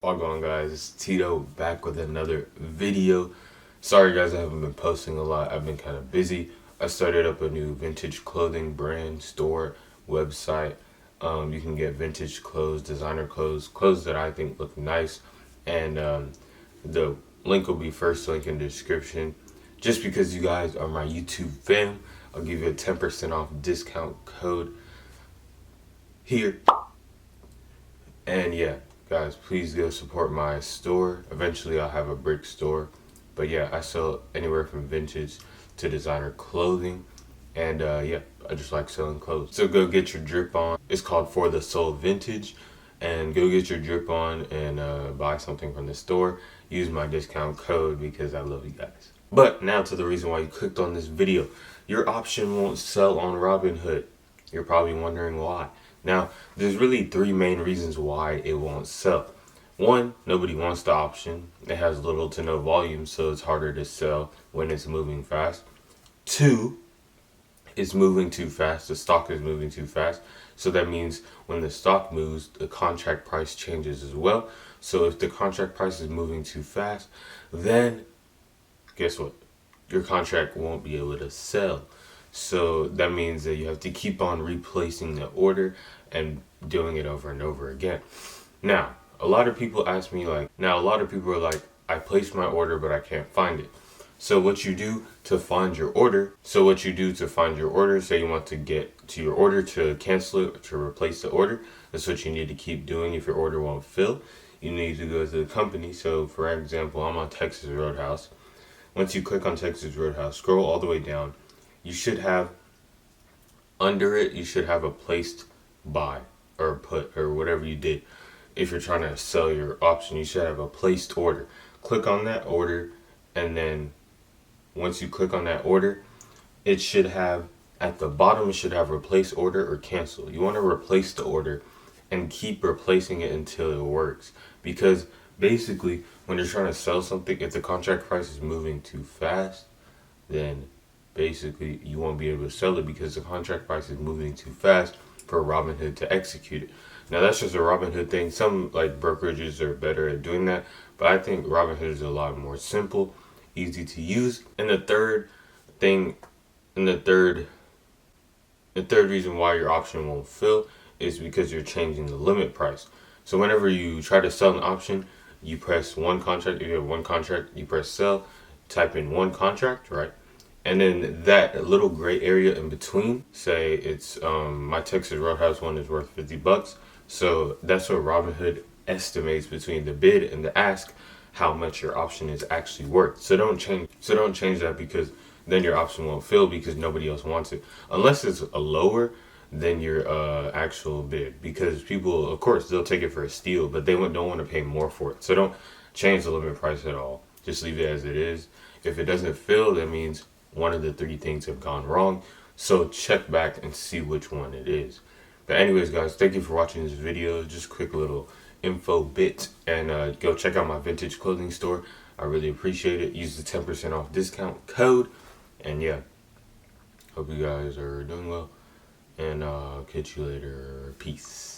What's going on, guys? It's Tito back with another video. Sorry guys, I haven't been posting a lot. I've been kind of busy. I started up a new vintage clothing brand store website. You can get vintage clothes, designer clothes that I think look nice, and the link will be first link in the description. Just because you guys are my YouTube fam, I'll give you a 10% off discount code here. And yeah, guys, please go support my store. Eventually I'll have a brick store. But yeah, I sell anywhere from vintage to designer clothing. And yeah, I just like selling clothes. So go get your drip on. It's called For the Soul Vintage. And go get your drip on and buy something from the store. Use my discount code because I love you guys. But now to the reason why you clicked on this video. Your option won't sell on Robinhood. You're probably wondering why. Now, there's really three main reasons why it won't sell. One, nobody wants the option. It has little to no volume, so it's harder to sell when it's moving fast. Two, it's moving too fast. The stock is moving too fast. So that means when the stock moves, the contract price changes as well. So if the contract price is moving too fast, then guess what? Your contract won't be able to sell. So that means that you have to keep on replacing the order and doing it over and over again. Now, a lot of people ask me a lot of people are like, I placed my order, but I can't find it. So what you do to find your order, say you want to get to your order to cancel it, to replace the order, that's what you need to keep doing if your order won't fill. You need to go to the company. So for example, I'm on Texas Roadhouse. Once you click on Texas Roadhouse, scroll all the way down. You should have, under it, you should have a placed buy or put or whatever you did. If you're trying to sell your option, you should have a placed order. Click on that order, and then once you click on that order, it should have, at the bottom, it should have replace order or cancel. You want to replace the order and keep replacing it until it works. Because basically, when you're trying to sell something, if the contract price is moving too fast, then basically you won't be able to sell it because the contract price is moving too fast for Robinhood to execute it. Now that's just a Robinhood thing. Some like brokerages are better at doing that, but I think Robinhood is a lot more simple, easy to use. And the third reason why your option won't fill is because you're changing the limit price. So whenever you try to sell an option, you press one contract. If you have one contract, you press sell, type in one contract, right? And then that little gray area in between, say it's my Texas Roadhouse one is worth $50. So that's what Robinhood estimates between the bid and the ask how much your option is actually worth. So don't change that, because then your option won't fill because nobody else wants it. Unless it's a lower than your actual bid, because people, of course, they'll take it for a steal, but they don't want to pay more for it. So don't change the limit price at all. Just leave it as it is. If it doesn't fill, that means one of the three things have gone wrong. So check back and see which one it is. But anyways, guys, thank you for watching this video. Just a quick little info bit, and go check out my vintage clothing store. I really appreciate it. Use the 10% off discount code. And yeah, hope you guys are doing well, and I'll catch you later. Peace.